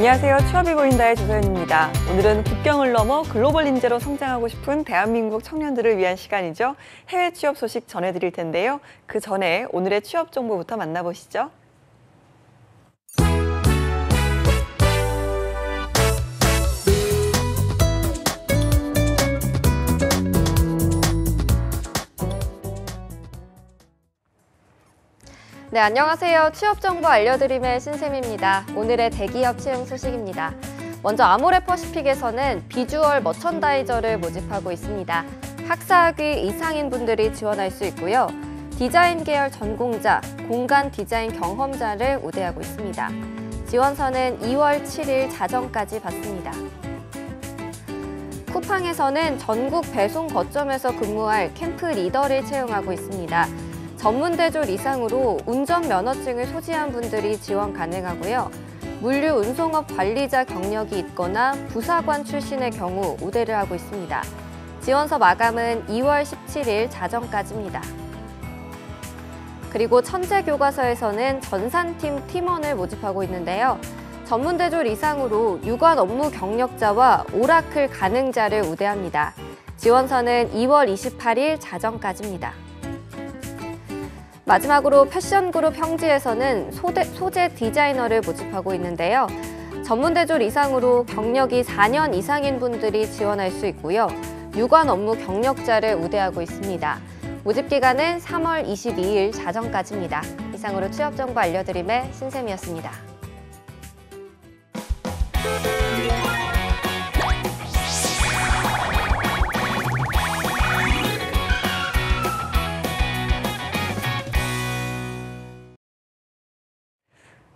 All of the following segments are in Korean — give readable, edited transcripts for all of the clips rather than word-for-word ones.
안녕하세요. 취업이 보인다의 조서연입니다. 오늘은 국경을 넘어 글로벌 인재로 성장하고 싶은 대한민국 청년들을 위한 시간이죠. 해외 취업 소식 전해드릴 텐데요. 그 전에 오늘의 취업 정보부터 만나보시죠. 네, 안녕하세요. 취업 정보 알려드림의 신샘입니다. 오늘의 대기업 채용 소식입니다. 먼저 아모레퍼시픽에서는 비주얼 머천다이저를 모집하고 있습니다. 학사학위 이상인 분들이 지원할 수 있고요. 디자인 계열 전공자, 공간 디자인 경험자를 우대하고 있습니다. 지원서는 2월 7일 자정까지 받습니다. 쿠팡에서는 전국 배송 거점에서 근무할 캠프 리더를 채용하고 있습니다. 전문대졸 이상으로 운전면허증을 소지한 분들이 지원 가능하고요. 물류 운송업 관리자 경력이 있거나 부사관 출신의 경우 우대를 하고 있습니다. 지원서 마감은 2월 17일 자정까지입니다. 그리고 천재교과서에서는 전산팀 팀원을 모집하고 있는데요. 전문대졸 이상으로 유관 업무 경력자와 오라클 가능자를 우대합니다. 지원서는 2월 28일 자정까지입니다. 마지막으로 패션그룹 형지에서는 소재 디자이너를 모집하고 있는데요. 전문대졸 이상으로 경력이 4년 이상인 분들이 지원할 수 있고요. 유관 업무 경력자를 우대하고 있습니다. 모집 기간은 3월 22일 자정까지입니다. 이상으로 취업 정보 알려드림의 신샘이었습니다.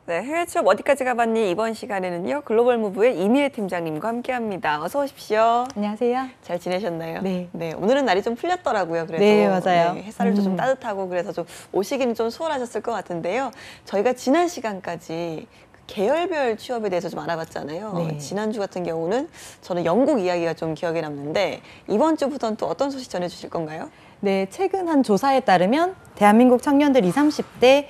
네, 해외 취업 어디까지 가봤니? 이번 시간에는요. 글로벌 무브의 이미애 팀장님과 함께합니다. 어서 오십시오. 안녕하세요. 잘 지내셨나요? 네. 네, 오늘은 날이 좀 풀렸더라고요. 그래도 네, 맞아요. 네, 햇살도 좀 따뜻하고 그래서 좀 오시기는 좀 수월하셨을 것 같은데요. 저희가 지난 시간까지 계열별 취업에 대해서 좀 알아봤잖아요. 네. 지난주 같은 경우는 저는 영국 이야기가 좀 기억에 남는데 이번 주부터는 또 어떤 소식 전해주실 건가요? 네, 최근 한 조사에 따르면 대한민국 청년들 20, 30대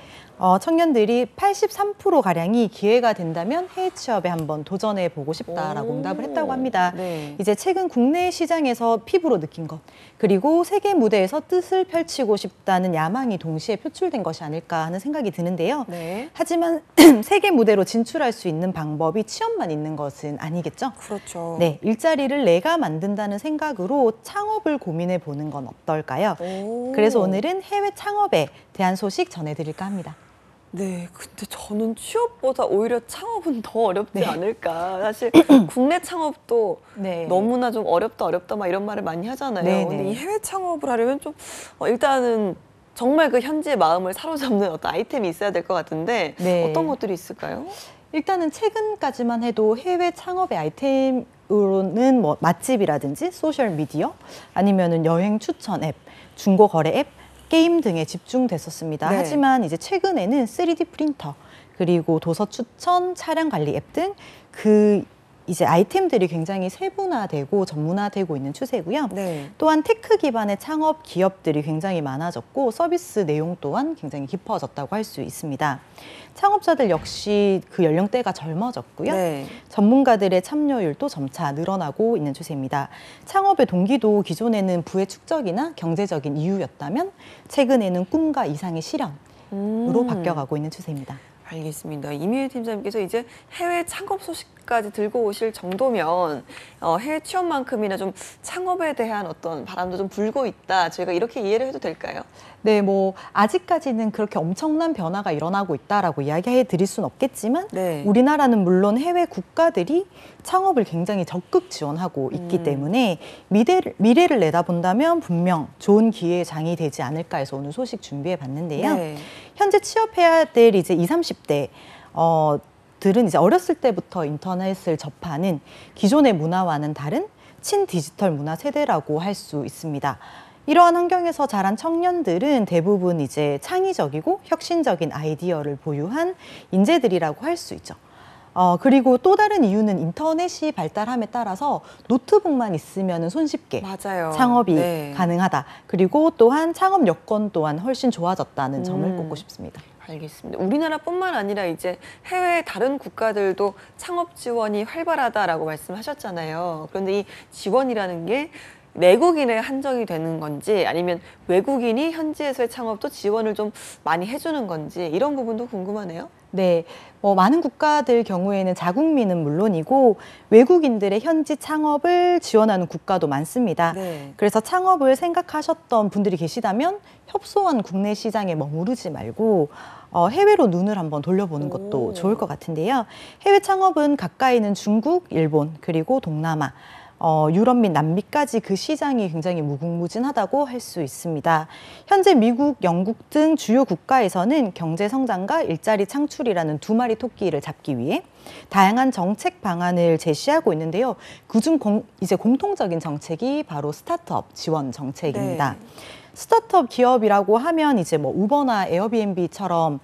청년들이 83%가량이 기회가 된다면 해외 취업에 한번 도전해보고 싶다라고 응답을 했다고 합니다. 네. 이제 최근 국내 시장에서 피부로 느낀 것, 그리고 세계 무대에서 뜻을 펼치고 싶다는 야망이 동시에 표출된 것이 아닐까 하는 생각이 드는데요. 네. 하지만 세계 무대로 진출할 수 있는 방법이 취업만 있는 것은 아니겠죠? 그렇죠. 네, 일자리를 내가 만든다는 생각으로 창업을 고민해 보는 건 어떨까요? 그래서 오늘은 해외 창업에 대한 소식 전해드릴까 합니다. 네, 근데 저는 취업보다 오히려 창업은 더 어렵지 않을까. 사실 국내 창업도 네. 너무나 좀 어렵다 막 이런 말을 많이 하잖아요. 네, 근데 네. 이 해외 창업을 하려면 좀 일단은 정말 그 현지의 마음을 사로잡는 어떤 아이템이 있어야 될 것 같은데 네. 어떤 것들이 있을까요? 일단은 최근까지만 해도 해외 창업의 아이템으로는 뭐 맛집이라든지 소셜 미디어, 아니면은 여행 추천 앱, 중고 거래 앱, 게임 등에 집중됐었습니다. 네. 하지만 이제 최근에는 3D 프린터, 그리고 도서 추천, 차량 관리 앱 등 이제 아이템들이 굉장히 세분화되고 전문화되고 있는 추세고요. 네. 또한 테크 기반의 창업 기업들이 굉장히 많아졌고 서비스 내용 또한 굉장히 깊어졌다고 할 수 있습니다. 창업자들 역시 그 연령대가 젊어졌고요. 네. 전문가들의 참여율도 점차 늘어나고 있는 추세입니다. 창업의 동기도 기존에는 부의 축적이나 경제적인 이유였다면 최근에는 꿈과 이상의 실현으로 바뀌어가고 있는 추세입니다. 알겠습니다. 이미애 팀장님께서 이제 해외 창업 소식까지 들고 오실 정도면 해외 취업만큼이나 좀 창업에 대한 어떤 바람도 좀 불고 있다. 저희가 이렇게 이해를 해도 될까요? 네, 뭐 아직까지는 그렇게 엄청난 변화가 일어나고 있다라고 이야기해 드릴 수는 없겠지만 네. 우리나라는 물론 해외 국가들이 창업을 굉장히 적극 지원하고 있기 때문에 미래를 내다본다면 분명 좋은 기회의 장이 되지 않을까 해서 오늘 소식 준비해 봤는데요. 네. 현재 취업해야 될 이제 20, 30대 들은 이제 어렸을 때부터 인터넷을 접하는 기존의 문화와는 다른 친디지털 문화 세대라고 할 수 있습니다. 이러한 환경에서 자란 청년들은 대부분 이제 창의적이고 혁신적인 아이디어를 보유한 인재들이라고 할 수 있죠. 그리고 또 다른 이유는 인터넷이 발달함에 따라서 노트북만 있으면 손쉽게 맞아요. 창업이 네. 가능하다. 그리고 또한 창업 여건 또한 훨씬 좋아졌다는 점을 꼽고 싶습니다. 알겠습니다. 우리나라뿐만 아니라 이제 해외 다른 국가들도 창업 지원이 활발하다라고 말씀하셨잖아요. 그런데 이 지원이라는 게 내국인에 한정이 되는 건지 아니면 외국인이 현지에서의 창업도 지원을 좀 많이 해주는 건지 이런 부분도 궁금하네요. 네, 많은 국가들 경우에는 자국민은 물론이고 외국인들의 현지 창업을 지원하는 국가도 많습니다. 네. 그래서 창업을 생각하셨던 분들이 계시다면 협소한 국내 시장에 머무르지 말고 해외로 눈을 한번 돌려보는 것도 오. 좋을 것 같은데요. 해외 창업은 가까이 있는 중국, 일본, 그리고 동남아, 유럽 및 남미까지 그 시장이 굉장히 무궁무진하다고 할 수 있습니다. 현재 미국, 영국 등 주요 국가에서는 경제 성장과 일자리 창출이라는 두 마리 토끼를 잡기 위해 다양한 정책 방안을 제시하고 있는데요. 그중 이제 공통적인 정책이 바로 스타트업 지원 정책입니다. 네. 스타트업 기업이라고 하면 이제 뭐 우버나 에어비앤비처럼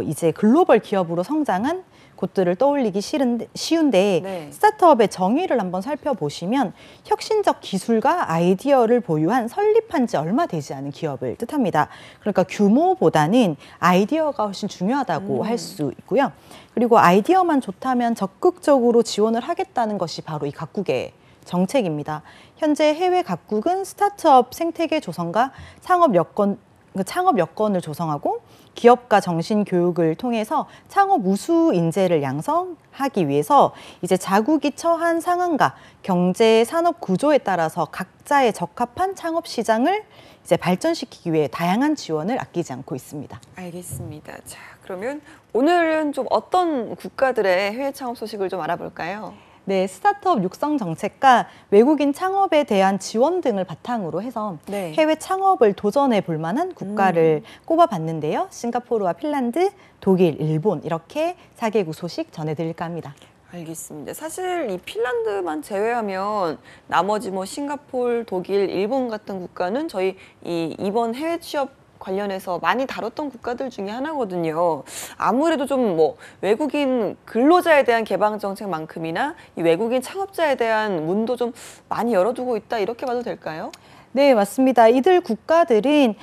이제 글로벌 기업으로 성장한 곳들을 떠올리기 쉬운데 네. 스타트업의 정의를 한번 살펴보시면 혁신적 기술과 아이디어를 보유한 설립한 지 얼마 되지 않은 기업을 뜻합니다. 그러니까 규모보다는 아이디어가 훨씬 중요하다고 할 수 있고요. 그리고 아이디어만 좋다면 적극적으로 지원을 하겠다는 것이 바로 이 각국의 정책입니다. 현재 해외 각국은 스타트업 생태계 조성과 창업 여건을 조성하고 기업가 정신 교육을 통해서 창업 우수 인재를 양성하기 위해서 이제 자국이 처한 상황과 경제 산업 구조에 따라서 각자의 적합한 창업 시장을 이제 발전시키기 위해 다양한 지원을 아끼지 않고 있습니다. 알겠습니다. 자, 그러면 오늘은 좀 어떤 국가들의 해외 창업 소식을 좀 알아볼까요? 네, 스타트업 육성 정책과 외국인 창업에 대한 지원 등을 바탕으로 해서 네. 해외 창업을 도전해 볼 만한 국가를 꼽아봤는데요. 싱가포르와 핀란드, 독일, 일본 이렇게 4개국 소식 전해드릴까 합니다. 알겠습니다. 사실 이 핀란드만 제외하면 나머지 뭐 싱가포르, 독일, 일본 같은 국가는 저희 이번 해외 취업 관련해서 많이 다뤘던 국가들 중에 하나거든요. 아무래도 좀 뭐 외국인 근로자에 대한 개방 정책만큼이나 이 외국인 창업자에 대한 문도 좀 많이 열어두고 있다 이렇게 봐도 될까요? 네, 맞습니다. 이들 국가들은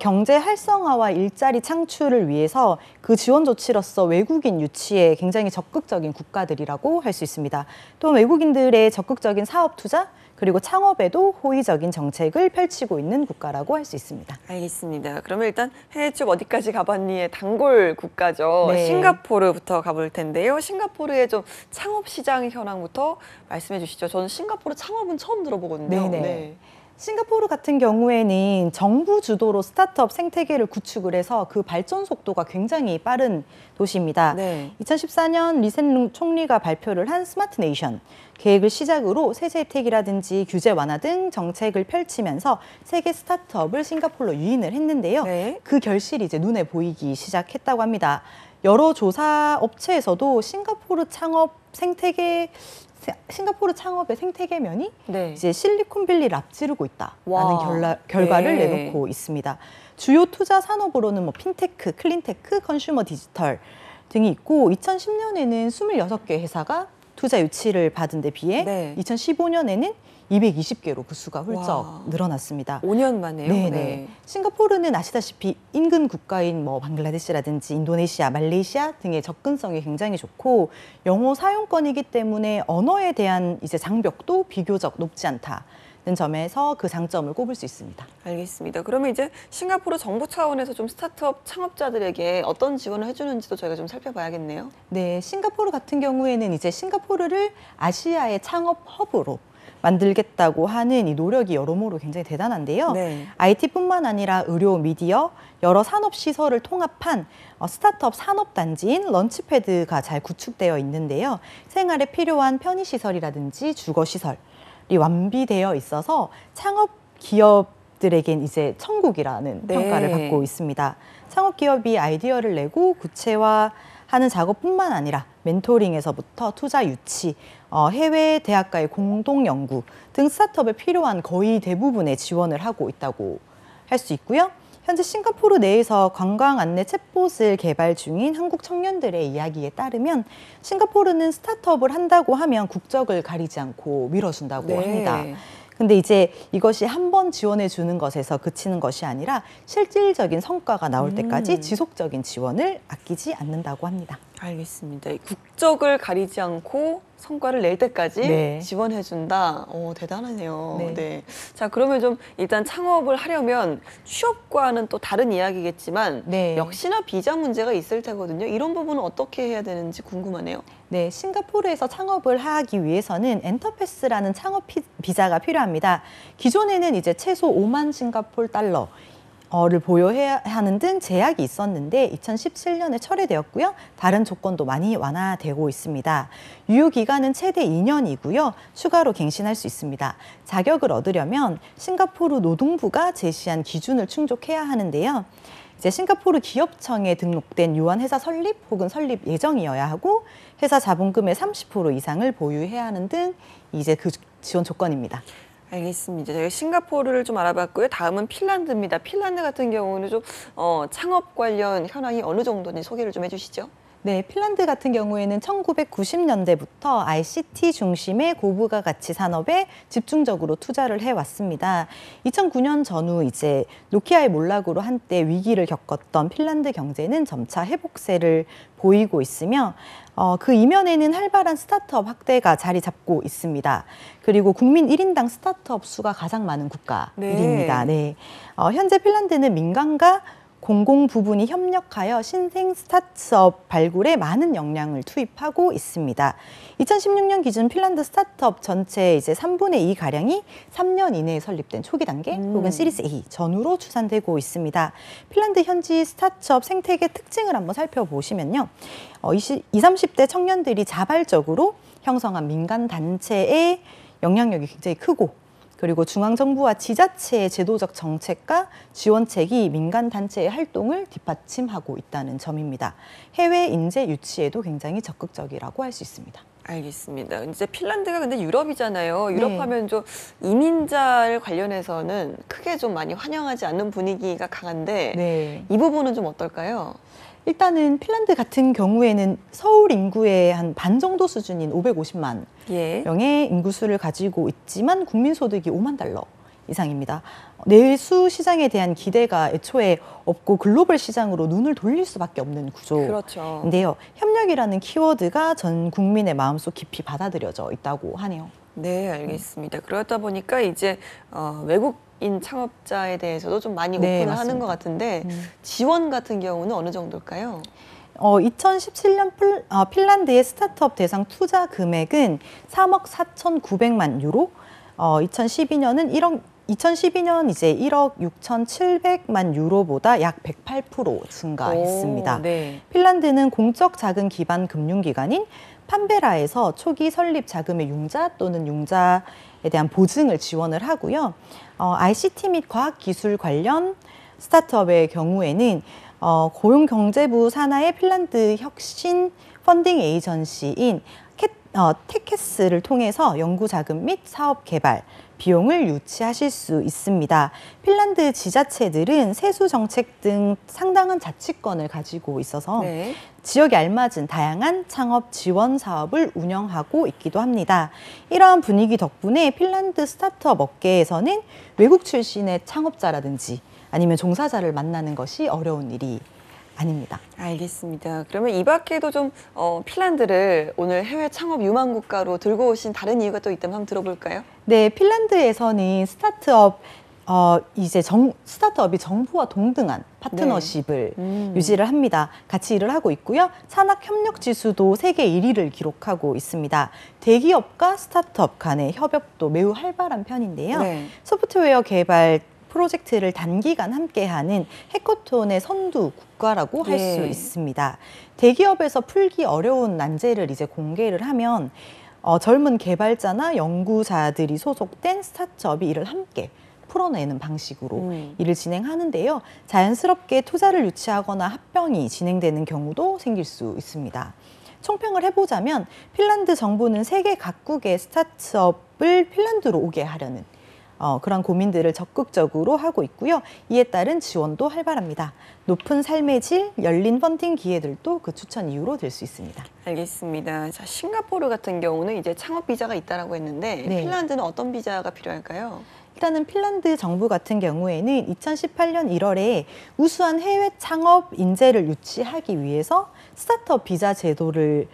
경제 활성화와 일자리 창출을 위해서 그 지원 조치로서 외국인 유치에 굉장히 적극적인 국가들이라고 할 수 있습니다. 또 외국인들의 적극적인 사업 투자 그리고 창업에도 호의적인 정책을 펼치고 있는 국가라고 할 수 있습니다. 알겠습니다. 그러면 일단 해외 취업 어디까지 가봤니의 단골 국가죠. 네. 싱가포르부터 가볼 텐데요. 싱가포르의 좀 창업 시장 현황부터 말씀해 주시죠. 저는 싱가포르 창업은 처음 들어보거든요. 네네. 네. 싱가포르 같은 경우에는 정부 주도로 스타트업 생태계를 구축을 해서 그 발전 속도가 굉장히 빠른 도시입니다. 네. 2014년 리센룽 총리가 발표를 한 스마트 네이션 계획을 시작으로 세제 혜택이라든지 규제 완화 등 정책을 펼치면서 세계 스타트업을 싱가포르로 유인을 했는데요. 네. 그 결실이 이제 눈에 보이기 시작했다고 합니다. 여러 조사 업체에서도 싱가포르 창업의 생태계면이 네. 이제 실리콘밸리를 앞지르고 있다라는 와. 결과를 네. 내놓고 있습니다. 주요 투자 산업으로는 뭐 핀테크, 클린테크, 컨슈머 디지털 등이 있고 2010년에는 26개 회사가 투자 유치를 받은 데 비해 네. 2015년에는 220개로 그 수가 훌쩍 와. 늘어났습니다. 5년 만에요. 네네. 네. 싱가포르는 아시다시피 인근 국가인 뭐 방글라데시라든지 인도네시아, 말레이시아 등의 접근성이 굉장히 좋고 영어 사용권이기 때문에 언어에 대한 이제 장벽도 비교적 높지 않다는 점에서 그 장점을 꼽을 수 있습니다. 알겠습니다. 그러면 이제 싱가포르 정부 차원에서 좀 스타트업 창업자들에게 어떤 지원을 해주는지도 저희가 좀 살펴봐야겠네요. 네, 싱가포르 같은 경우에는 이제 싱가포르를 아시아의 창업 허브로 만들겠다고 하는 이 노력이 여러모로 굉장히 대단한데요. 네. IT뿐만 아니라 의료, 미디어, 여러 산업 시설을 통합한 스타트업 산업단지인 런치패드가 잘 구축되어 있는데요. 생활에 필요한 편의시설이라든지 주거시설이 완비되어 있어서 창업 기업들에겐 이제 천국이라는 네. 평가를 받고 있습니다. 창업 기업이 아이디어를 내고 구체화하는 작업뿐만 아니라 멘토링에서부터 투자 유치, 해외 대학과의 공동 연구 등 스타트업에 필요한 거의 대부분의 지원을 하고 있다고 할 수 있고요. 현재 싱가포르 내에서 관광 안내 챗봇을 개발 중인 한국 청년들의 이야기에 따르면 싱가포르는 스타트업을 한다고 하면 국적을 가리지 않고 밀어준다고 네. 합니다. 근데 이제 이것이 한 번 지원해 주는 것에서 그치는 것이 아니라 실질적인 성과가 나올 때까지 지속적인 지원을 아끼지 않는다고 합니다. 알겠습니다. 이 국적을 가리지 않고 성과를 낼 때까지 네. 지원해준다. 대단하네요. 네. 네. 자, 그러면 좀 일단 창업을 하려면 취업과는 또 다른 이야기겠지만 네. 역시나 비자 문제가 있을 테거든요. 이런 부분은 어떻게 해야 되는지 궁금하네요. 네, 싱가포르에서 창업을 하기 위해서는 엔터패스라는 창업 비자가 필요합니다. 기존에는 이제 최소 5만 싱가포르 달러 를 보유해야 하는 등 제약이 있었는데 2017년에 철회되었고요. 다른 조건도 많이 완화되고 있습니다. 유효 기간은 최대 2년이고요. 추가로 갱신할 수 있습니다. 자격을 얻으려면 싱가포르 노동부가 제시한 기준을 충족해야 하는데요. 이제 싱가포르 기업청에 등록된 유한 회사 설립 혹은 설립 예정이어야 하고 회사 자본금의 30% 이상을 보유해야 하는 등 이제 그 지원 조건입니다. 알겠습니다. 저희 싱가포르를 좀 알아봤고요. 다음은 핀란드입니다. 핀란드 같은 경우는 좀 창업 관련 현황이 어느 정도인지 소개를 좀 해주시죠. 네, 핀란드 같은 경우에는 1990년대부터 ICT 중심의 고부가 가치 산업에 집중적으로 투자를 해왔습니다. 2009년 전후 이제 노키아의 몰락으로 한때 위기를 겪었던 핀란드 경제는 점차 회복세를 보이고 있으며 그 이면에는 활발한 스타트업 확대가 자리 잡고 있습니다. 그리고 국민 1인당 스타트업 수가 가장 많은 국가 1위입니다. 네. 현재 핀란드는 민간과 공공 부분이 협력하여 신생 스타트업 발굴에 많은 역량을 투입하고 있습니다. 2016년 기준 핀란드 스타트업 전체 이제 3분의 2 가량이 3년 이내에 설립된 초기 단계 혹은 시리즈 A 전후로 추산되고 있습니다. 핀란드 현지 스타트업 생태계 특징을 한번 살펴보시면요. 20, 30대 청년들이 자발적으로 형성한 민간 단체의 영향력이 굉장히 크고 그리고 중앙정부와 지자체의 제도적 정책과 지원책이 민간 단체의 활동을 뒷받침하고 있다는 점입니다. 해외 인재 유치에도 굉장히 적극적이라고 할 수 있습니다. 알겠습니다. 이제 핀란드가 근데 유럽이잖아요. 유럽 네. 하면 좀 이민자를 관련해서는 크게 좀 많이 환영하지 않는 분위기가 강한데 네. 이 부분은 좀 어떨까요? 일단은 핀란드 같은 경우에는 서울 인구의 한 반 정도 수준인 550만 예. 명의 인구수를 가지고 있지만 국민소득이 5만 달러 이상입니다. 내수 시장에 대한 기대가 애초에 없고 글로벌 시장으로 눈을 돌릴 수밖에 없는 구조인데요. 그렇죠. 협력이라는 키워드가 전 국민의 마음속 깊이 받아들여져 있다고 하네요. 네, 알겠습니다. 그러다 보니까 이제 외국인 창업자에 대해서도 좀 많이 네, 오픈을 하는 맞습니다. 것 같은데 지원 같은 경우는 어느 정도일까요? 2017년 핀란드의 스타트업 대상 투자 금액은 3억 4,900만 유로, 2012년 이제 1억 6,700만 유로보다 약 108% 증가했습니다. 네. 핀란드는 공적 자금 기반 금융기관인 판베라에서 초기 설립 자금의 융자 또는 융자에 대한 보증을 지원을 하고요. ICT 및 과학기술 관련 스타트업의 경우에는 고용경제부 산하의 핀란드 혁신 펀딩 에이전시인 테케스를 통해서 연구자금 및 사업 개발, 비용을 유치하실 수 있습니다. 핀란드 지자체들은 세수 정책 등 상당한 자치권을 가지고 있어서 네. 지역에 알맞은 다양한 창업 지원 사업을 운영하고 있기도 합니다. 이러한 분위기 덕분에 핀란드 스타트업 업계에서는 외국 출신의 창업자라든지 아니면 종사자를 만나는 것이 어려운 일이 아닙니다. 알겠습니다. 그러면 이 밖에도 좀 핀란드를 오늘 해외 창업 유망 국가로 들고 오신 다른 이유가 또 있다면 한번 들어볼까요? 네, 핀란드에서는 스타트업이 정부와 동등한 파트너십을 유지를 합니다. 같이 일을 하고 있고요. 산학 협력 지수도 세계 1위를 기록하고 있습니다. 대기업과 스타트업 간의 협업도 매우 활발한 편인데요. 네. 소프트웨어 개발 프로젝트를 단기간 함께하는 해커톤의 선두 국가라고 할 수 예. 있습니다. 대기업에서 풀기 어려운 난제를 이제 공개를 하면 젊은 개발자나 연구자들이 소속된 스타트업이 이를 함께 풀어내는 방식으로 일을 진행하는데요. 자연스럽게 투자를 유치하거나 합병이 진행되는 경우도 생길 수 있습니다. 총평을 해보자면 핀란드 정부는 세계 각국의 스타트업을 핀란드로 오게 하려는 그런 고민들을 적극적으로 하고 있고요. 이에 따른 지원도 활발합니다. 높은 삶의 질, 열린 펀딩 기회들도 그 추천 이유로 될 수 있습니다. 알겠습니다. 자, 싱가포르 같은 경우는 이제 창업 비자가 있다라고 했는데 네. 핀란드는 어떤 비자가 필요할까요? 일단은 핀란드 정부 같은 경우에는 2018년 1월에 우수한 해외 창업 인재를 유치하기 위해서 스타트업 비자 제도를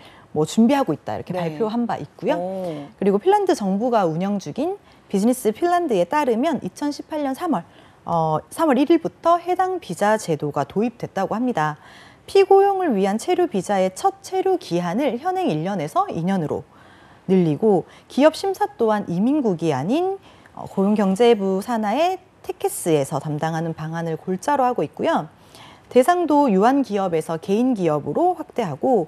준비하고 있다 이렇게 네. 발표한 바 있고요. 오. 그리고 핀란드 정부가 운영 중인 비즈니스 핀란드에 따르면 2018년 3월 1일부터 해당 비자 제도가 도입됐다고 합니다. 피고용을 위한 체류 비자의 첫 체류 기한을 현행 1년에서 2년으로 늘리고 기업 심사 또한 이민국이 아닌 고용경제부 산하의 테케스에서 담당하는 방안을 골자로 하고 있고요. 대상도 유한기업에서 개인기업으로 확대하고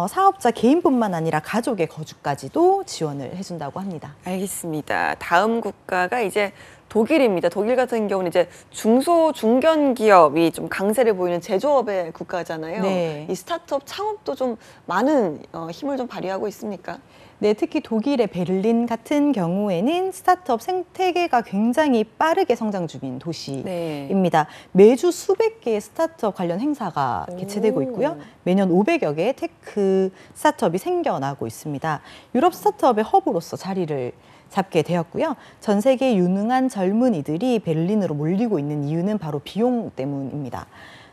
사업자 개인뿐만 아니라 가족의 거주까지도 지원을 해준다고 합니다. 알겠습니다. 다음 국가가 이제 독일입니다. 독일 같은 경우는 이제 중소 중견 기업이 좀 강세를 보이는 제조업의 국가잖아요. 네. 이 스타트업 창업도 좀 많은 힘을 좀 발휘하고 있습니까? 네, 특히 독일의 베를린 같은 경우에는 스타트업 생태계가 굉장히 빠르게 성장 중인 도시입니다. 매주 수백 개의 스타트업 관련 행사가 개최되고 있고요. 매년 500여 개의 테크 스타트업이 생겨나고 있습니다. 유럽 스타트업의 허브로서 자리를 잡게 되었고요. 전 세계 유능한 젊은이들이 베를린으로 몰리고 있는 이유는 바로 비용 때문입니다.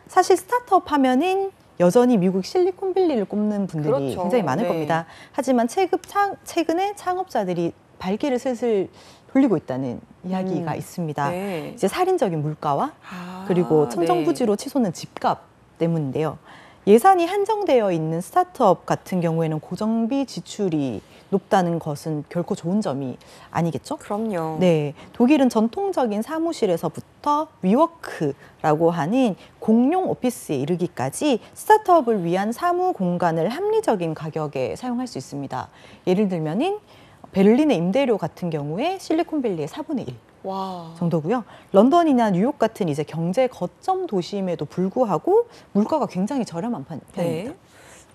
사실 스타트업 하면은 여전히 미국 실리콘밸리를 꼽는 분들이 그렇죠. 굉장히 많을 네. 겁니다. 하지만 최근에 창업자들이 발길을 슬슬 돌리고 있다는 이야기가 있습니다. 네. 이제 살인적인 물가와 아, 그리고 청정부지로 치솟는 집값 때문인데요. 예산이 한정되어 있는 스타트업 같은 경우에는 고정비 지출이 높다는 것은 결코 좋은 점이 아니겠죠? 그럼요. 네, 독일은 전통적인 사무실에서부터 위워크라고 하는 공용 오피스에 이르기까지 스타트업을 위한 사무 공간을 합리적인 가격에 사용할 수 있습니다. 예를 들면은 베를린의 임대료 같은 경우에 실리콘밸리의 4분의 1 와. 정도고요. 런던이나 뉴욕 같은 이제 경제 거점 도시임에도 불구하고 물가가 굉장히 저렴한 편입니다. 네.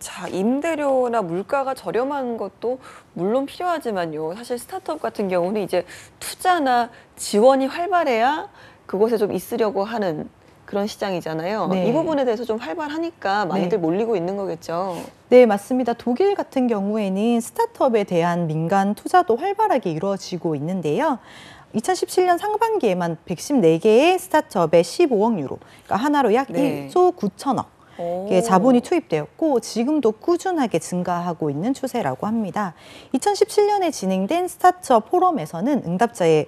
자, 임대료나 물가가 저렴한 것도 물론 필요하지만요. 사실 스타트업 같은 경우는 이제 투자나 지원이 활발해야 그곳에 좀 있으려고 하는 그런 시장이잖아요. 네. 이 부분에 대해서 좀 활발하니까 많이들 몰리고 있는 거겠죠. 네, 맞습니다. 독일 같은 경우에는 스타트업에 대한 민간 투자도 활발하게 이루어지고 있는데요. 2017년 상반기에만 114개의 스타트업에 15억 유로, 그러니까 하나로 약 네. 1조 9천억. 오. 자본이 투입되었고 지금도 꾸준하게 증가하고 있는 추세라고 합니다. 2017년에 진행된 스타트업 포럼에서는 응답자의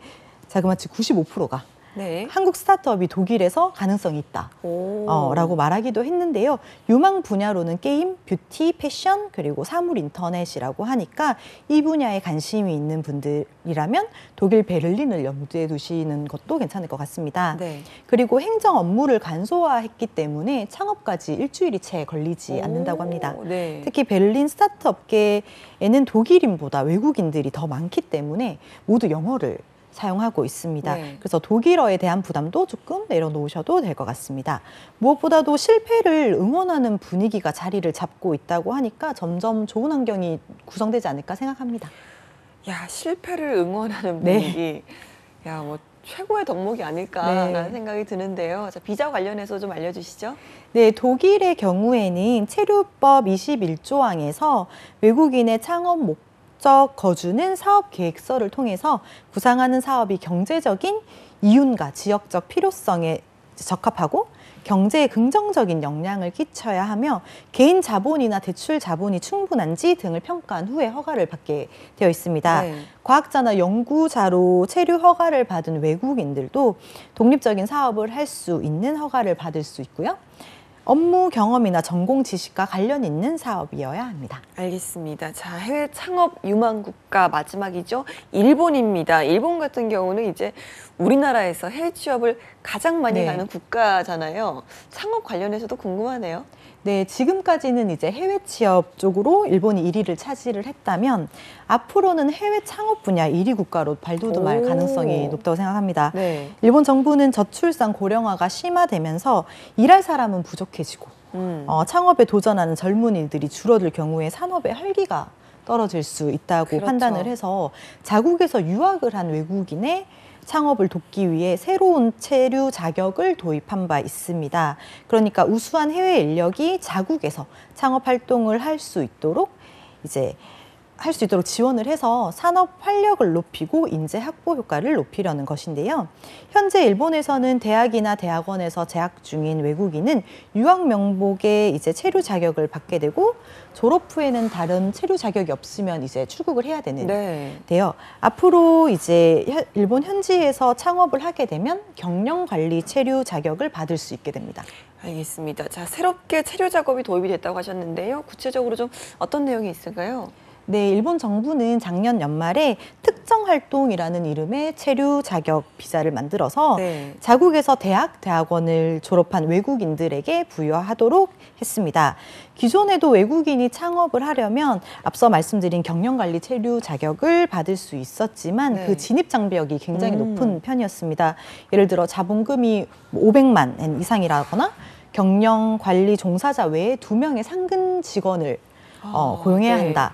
자그마치 95%가 네. 한국 스타트업이 독일에서 가능성이 있다. 오. 라고 말하기도 했는데요. 유망 분야로는 게임, 뷰티, 패션, 그리고 사물 인터넷이라고 하니까 이 분야에 관심이 있는 분들이라면 독일 베를린을 염두에 두시는 것도 괜찮을 것 같습니다. 네. 그리고 행정 업무를 간소화했기 때문에 창업까지 일주일이 채 걸리지 않는다고 합니다. 네. 특히 베를린 스타트업계에는 독일인보다 외국인들이 더 많기 때문에 모두 영어를 사용하고 있습니다. 네. 그래서 독일어에 대한 부담도 조금 내려놓으셔도 될 것 같습니다. 무엇보다도 실패를 응원하는 분위기가 자리를 잡고 있다고 하니까 점점 좋은 환경이 구성되지 않을까 생각합니다. 야, 실패를 응원하는 네. 분위기. 야, 뭐 최고의 덕목이 아닐까라는 네. 생각이 드는데요. 자, 비자 관련해서 좀 알려주시죠. 네, 독일의 경우에는 체류법 21조항에서 외국인의 창업 목적 거주는 사업 계획서를 통해서 구상하는 사업이 경제적인 이윤과 지역적 필요성에 적합하고 경제에 긍정적인 영향을 끼쳐야 하며 개인 자본이나 대출 자본이 충분한지 등을 평가한 후에 허가를 받게 되어 있습니다. 네. 과학자나 연구자로 체류 허가를 받은 외국인들도 독립적인 사업을 할 수 있는 허가를 받을 수 있고요. 업무 경험이나 전공 지식과 관련 있는 사업이어야 합니다. 알겠습니다. 자, 해외 창업 유망 국가 마지막이죠. 일본입니다. 일본 같은 경우는 이제 우리나라에서 해외 취업을 가장 많이 네. 가는 국가잖아요. 창업 관련해서도 궁금하네요. 네, 지금까지는 이제 해외 취업 쪽으로 일본이 1위를 차지를 했다면 앞으로는 해외 창업 분야 1위 국가로 발돋움할 오. 가능성이 높다고 생각합니다. 네. 일본 정부는 저출산 고령화가 심화되면서 일할 사람은 부족해지고 창업에 도전하는 젊은이들이 줄어들 경우에 산업의 활기가 떨어질 수 있다고 그렇죠. 판단을 해서 자국에서 유학을 한 외국인의 창업을 돕기 위해 새로운 체류 자격을 도입한 바 있습니다. 그러니까 우수한 해외 인력이 자국에서 창업 활동을 할 수 있도록 지원을 해서 산업 활력을 높이고 인재 확보 효과를 높이려는 것인데요. 현재 일본에서는 대학이나 대학원에서 재학 중인 외국인은 유학 명목의 체류 자격을 받게 되고 졸업 후에는 다른 체류 자격이 없으면 출국을 해야 되는데요. 앞으로 일본 현지에서 창업을 하게 되면 경영 관리 체류 자격을 받을 수 있게 됩니다. 알겠습니다. 자, 새롭게 체류 작업이 도입이 됐다고 하셨는데요. 구체적으로 좀 어떤 내용이 있을까요? 네, 일본 정부는 작년 연말에 특정 활동이라는 이름의 체류 자격 비자를 만들어서 자국에서 대학, 대학원을 졸업한 외국인들에게 부여하도록 했습니다. 기존에도 외국인이 창업을 하려면 앞서 말씀드린 경영관리 체류 자격을 받을 수 있었지만 그 진입 장벽이 굉장히 높은 편이었습니다. 예를 들어 자본금이 500만 엔 이상이라거나 경영관리 종사자 외에 2명의 상근 직원을 고용해야 한다라는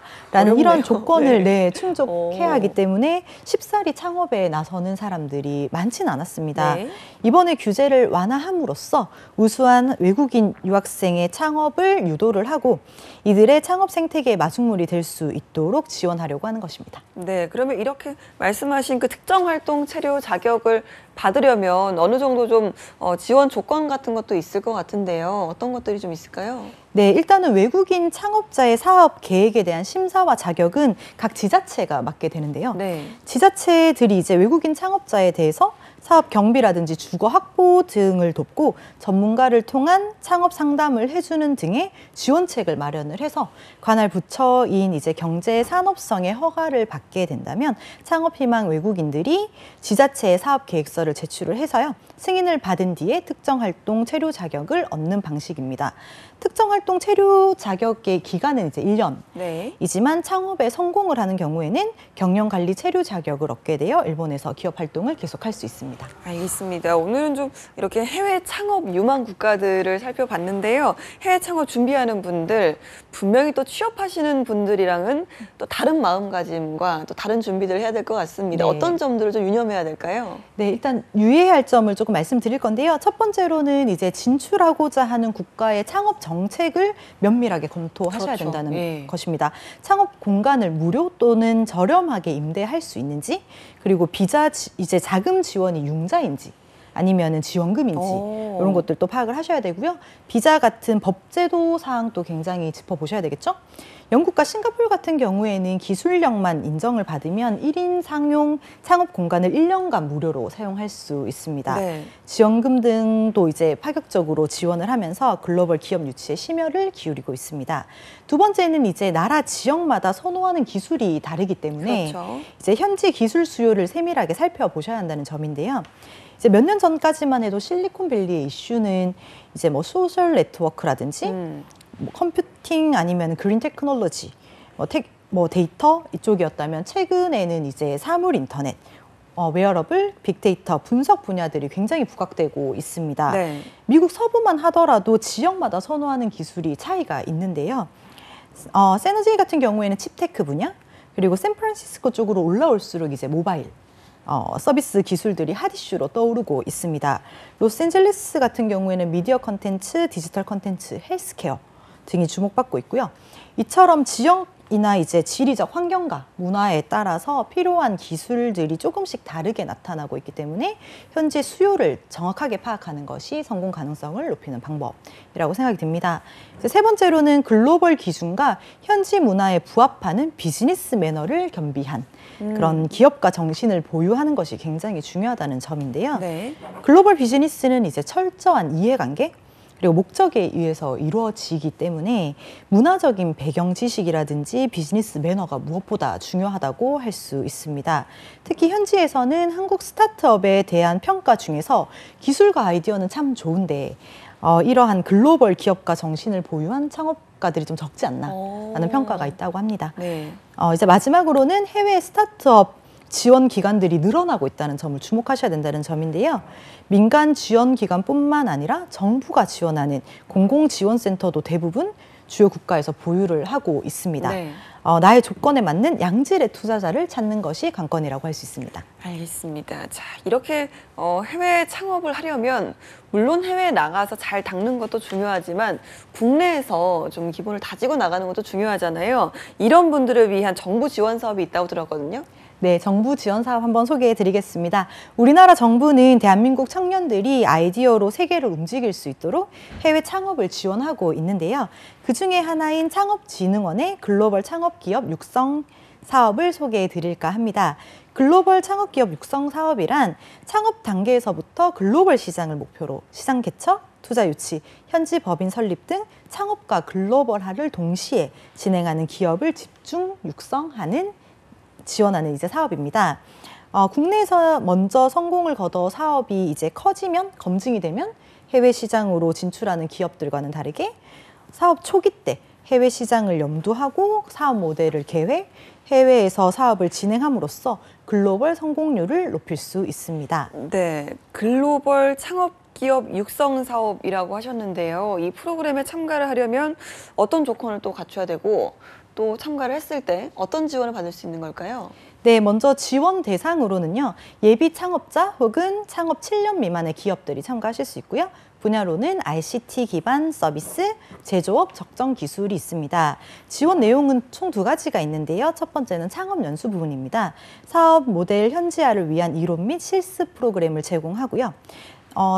어렵네요. 이런 조건을 충족해야 하기 때문에 쉽사리 창업에 나서는 사람들이 많지는 않았습니다. 이번에 규제를 완화함으로써 우수한 외국인 유학생의 창업을 유도를 하고 이들의 창업 생태계의 마중물이 될 수 있도록 지원하려고 하는 것입니다. 네, 그러면 이렇게 말씀하신 그 특정 활동 체류 자격을 받으려면 어느 정도 좀 지원 조건 같은 것도 있을 것 같은데요. 어떤 것들이 좀 있을까요? 네, 일단은 외국인 창업자의 사업 계획에 대한 심사와 자격은 각 지자체가 맡게 되는데요. 지자체들이 외국인 창업자에 대해서 사업 경비라든지 주거 확보 등을 돕고 전문가를 통한 창업 상담을 해주는 등의 지원책을 마련을 해서 관할 부처인 경제 산업성의 허가를 받게 된다면 창업 희망 외국인들이 지자체에 사업 계획서를 제출을 해서요. 승인을 받은 뒤에 특정 활동 체류 자격을 얻는 방식입니다. 특정 활동 체류 자격의 기간은 1년이지만 창업에 성공을 하는 경우에는 경영관리 체류 자격을 얻게 되어 일본에서 기업 활동을 계속할 수 있습니다. 알겠습니다. 오늘은 좀 이렇게 해외 창업 유망 국가들을 살펴봤는데요. 해외 창업 준비하는 분들, 분명히 또 취업하시는 분들이랑은 또 다른 마음가짐과 또 다른 준비들을 해야 될 것 같습니다. 어떤 점들을 좀 유념해야 될까요? 네, 일단 유의해야 할 점을 조금 말씀드릴 건데요. 첫 번째로는 진출하고자 하는 국가의 창업 정책을 면밀하게 검토하셔야 된다는 것입니다. 창업 공간을 무료 또는 저렴하게 임대할 수 있는지, 그리고 비자 자금 지원이 융자인지 아니면은 지원금인지 이런 것들도 파악을 하셔야 되고요. 비자 같은 법제도 사항도 굉장히 짚어보셔야 되겠죠. 영국과 싱가포르 같은 경우에는 기술력만 인정을 받으면 1인 상용 창업 공간을 1년간 무료로 사용할 수 있습니다. 지원금 등도 파격적으로 지원을 하면서 글로벌 기업 유치에 심혈을 기울이고 있습니다. 두 번째는 나라 지역마다 선호하는 기술이 다르기 때문에 현지 기술 수요를 세밀하게 살펴보셔야 한다는 점인데요. 몇 년 전까지만 해도 실리콘밸리의 이슈는 소셜 네트워크라든지 컴퓨팅 아니면 그린 테크놀로지, 데이터 이쪽이었다면 최근에는 사물 인터넷, 웨어러블, 빅데이터, 분석 분야들이 굉장히 부각되고 있습니다. 미국 서부만 하더라도 지역마다 선호하는 기술이 차이가 있는데요. 세너지 같은 경우에는 칩테크 분야, 그리고 샌프란시스코 쪽으로 올라올수록 모바일 서비스 기술들이 핫 이슈로 떠오르고 있습니다. 로스앤젤레스 같은 경우에는 미디어 컨텐츠, 디지털 컨텐츠, 헬스케어 등이 주목받고 있고요. 이처럼 지역이나 지리적 환경과 문화에 따라서 필요한 기술들이 조금씩 다르게 나타나고 있기 때문에 현재 수요를 정확하게 파악하는 것이 성공 가능성을 높이는 방법이라고 생각이 듭니다. 세 번째로는 글로벌 기준과 현지 문화에 부합하는 비즈니스 매너를 겸비한 그런 기업가 정신을 보유하는 것이 굉장히 중요하다는 점인데요. 글로벌 비즈니스는 철저한 이해관계 그리고 목적에 의해서 이루어지기 때문에 문화적인 배경 지식이라든지 비즈니스 매너가 무엇보다 중요하다고 할 수 있습니다. 특히 현지에서는 한국 스타트업에 대한 평가 중에서 기술과 아이디어는 참 좋은데 이러한 글로벌 기업가 정신을 보유한 창업가들이 좀 적지 않나 라는 평가가 있다고 합니다. 마지막으로는 해외 스타트업 지원 기관들이 늘어나고 있다는 점을 주목하셔야 된다는 점인데요. 민간 지원 기관뿐만 아니라 정부가 지원하는 공공지원센터도 대부분 주요 국가에서 보유를 하고 있습니다. 나의 조건에 맞는 양질의 투자자를 찾는 것이 관건이라고 할 수 있습니다. 알겠습니다. 자, 이렇게 해외 창업을 하려면 물론 해외에 나가서 잘 닦는 것도 중요하지만 국내에서 좀 기본을 다지고 나가는 것도 중요하잖아요. 이런 분들을 위한 정부 지원 사업이 있다고 들었거든요. 네, 정부 지원 사업 한번 소개해 드리겠습니다. 우리나라 정부는 대한민국 청년들이 아이디어로 세계를 움직일 수 있도록 해외 창업을 지원하고 있는데요. 그 중에 하나인 창업진흥원의 글로벌 창업기업 육성 사업을 소개해 드릴까 합니다. 글로벌 창업기업 육성 사업이란 창업 단계에서부터 글로벌 시장을 목표로 시장 개척, 투자 유치, 현지 법인 설립 등 창업과 글로벌화를 동시에 진행하는 기업을 집중 육성하는 지원하는 이제 사업입니다. 국내에서 먼저 성공을 거둬 사업이 이제 커지면 검증이 되면 해외 시장으로 진출하는 기업들과는 다르게 사업 초기 때 해외 시장을 염두하고 사업 모델을 계획, 해외에서 사업을 진행함으로써 글로벌 성공률을 높일 수 있습니다. 네, 글로벌 창업 기업 육성 사업이라고 하셨는데요. 이 프로그램에 참가를 하려면 어떤 조건을 또 갖춰야 되고 또 참가를 했을 때 어떤 지원을 받을 수 있는 걸까요? 네, 먼저 지원 대상으로는요, 예비 창업자 혹은 창업 7년 미만의 기업들이 참가하실 수 있고요. 분야로는 ICT 기반 서비스, 제조업, 적정 기술이 있습니다. 지원 내용은 총 2가지가 있는데요. 첫 번째는 창업 연수 부분입니다. 사업 모델 현지화를 위한 이론 및 실습 프로그램을 제공하고요.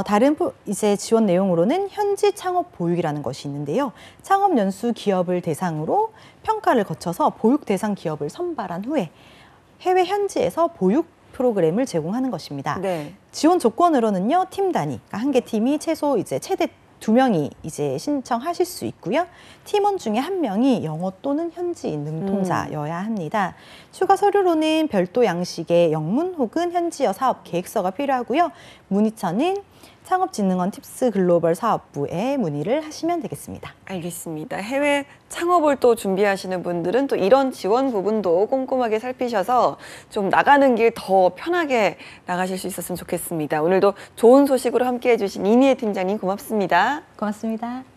다른 이제 지원 내용으로는 현지 창업 보육이라는 것이 있는데요. 창업 연수 기업을 대상으로 평가를 거쳐서 보육 대상 기업을 선발한 후에 해외 현지에서 보육 프로그램을 제공하는 것입니다. 네. 지원 조건으로는요, 팀 단위, 그러니까 한 개 팀이 최소 이제 최대 2명이 이제 신청하실 수 있고요. 팀원 중에 1명이 영어 또는 현지인 능통자여야 합니다. 추가 서류로는 별도 양식의 영문 혹은 현지어 사업 계획서가 필요하고요. 문의처는 창업진흥원 팁스 글로벌 사업부에 문의를 하시면 되겠습니다. 알겠습니다. 해외 창업을 또 준비하시는 분들은 또 이런 지원 부분도 꼼꼼하게 살피셔서 좀 나가는 길 더 편하게 나가실 수 있었으면 좋겠습니다. 오늘도 좋은 소식으로 함께해 주신 이미애 팀장님 고맙습니다. 고맙습니다.